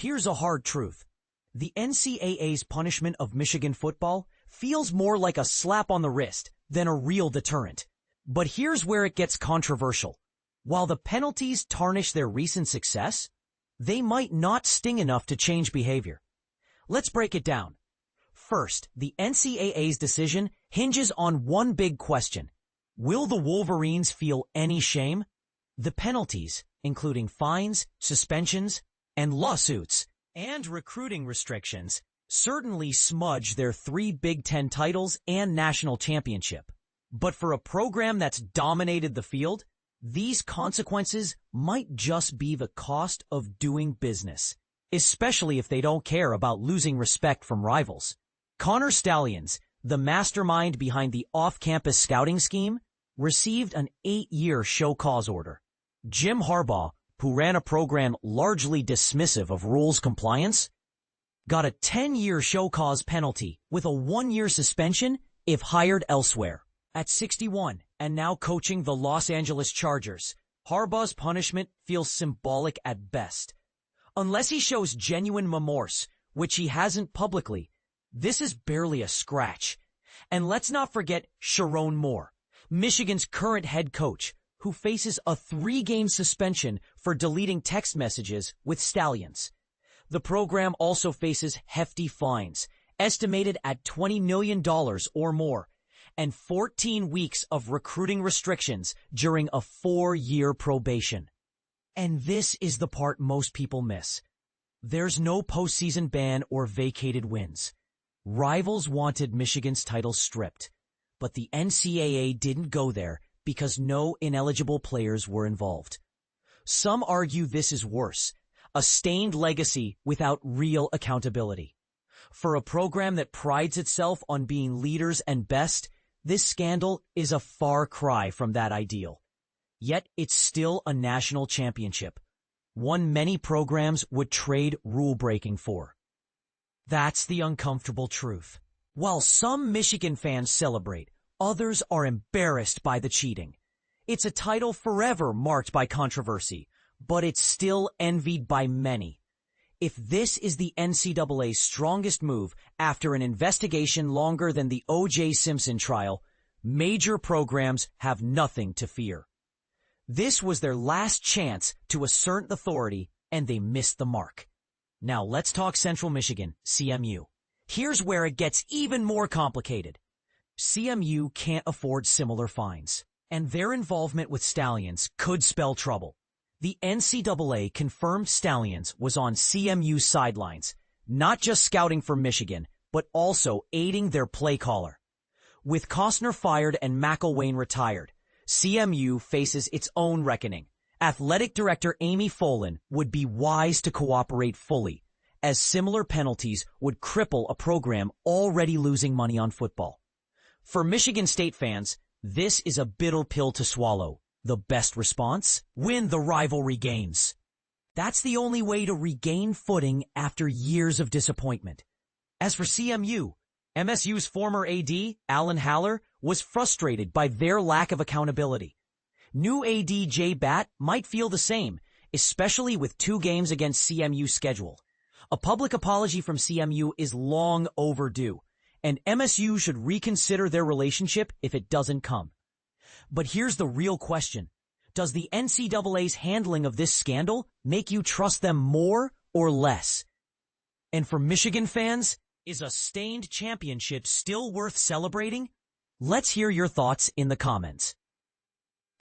Here's a hard truth. The NCAA's punishment of Michigan football feels more like a slap on the wrist than a real deterrent. But here's where it gets controversial. While the penalties tarnish their recent success, they might not sting enough to change behavior. Let's break it down. First, the NCAA's decision hinges on one big question. Will the Wolverines feel any shame? The penalties, including fines, suspensions, and lawsuits, and recruiting restrictions, certainly smudge their 3 Big Ten titles and national championship. But for a program that's dominated the field, these consequences might just be the cost of doing business, especially if they don't care about losing respect from rivals. Connor Stalions, the mastermind behind the off-campus scouting scheme, received an 8-year show-cause order. Jim Harbaugh, who ran a program largely dismissive of rules compliance, got a 10-year show-cause penalty with a 1-year suspension if hired elsewhere. At 61 and now coaching the Los Angeles Chargers, Harbaugh's punishment feels symbolic at best. Unless he shows genuine remorse, which he hasn't publicly, this is barely a scratch. And let's not forget Sherrone Moore, Michigan's current head coach, who faces a 3-game suspension for deleting text messages with Stalions. The program also faces hefty fines, estimated at $20 million or more, and 14 weeks of recruiting restrictions during a 4-year probation. And this is the part most people miss. There's no postseason ban or vacated wins. Rivals wanted Michigan's title stripped, but the NCAA didn't go there because no ineligible players were involved. Some argue this is worse, a stained legacy without real accountability. For a program that prides itself on being leaders and best, this scandal is a far cry from that ideal. Yet it's still a national championship, one many programs would trade rule-breaking for. That's the uncomfortable truth. While some Michigan fans celebrate, others are embarrassed by the cheating. It's a title forever marked by controversy, but it's still envied by many. If this is the NCAA's strongest move after an investigation longer than the O.J. Simpson trial, major programs have nothing to fear. This was their last chance to assert authority, and they missed the mark. Now let's talk Central Michigan, CMU. Here's where it gets even more complicated. CMU can't afford similar fines, and their involvement with Stalions could spell trouble. The NCAA confirmed Stalions was on CMU's sidelines, not just scouting for Michigan, but also aiding their play caller. With Costner fired and McElwain retired, CMU faces its own reckoning. Athletic Director Amy Folin would be wise to cooperate fully, as similar penalties would cripple a program already losing money on football. For Michigan State fans, this is a bitter pill to swallow. The best response? Win the rivalry games. That's the only way to regain footing after years of disappointment. As for CMU, MSU's former AD, Alan Haller, was frustrated by their lack of accountability. New AD Jay Batt might feel the same, especially with 2 games against CMU scheduled. A public apology from CMU is long overdue, and MSU should reconsider their relationship if it doesn't come. But here's the real question. Does the NCAA's handling of this scandal make you trust them more or less? And for Michigan fans, is a stained championship still worth celebrating? Let's hear your thoughts in the comments.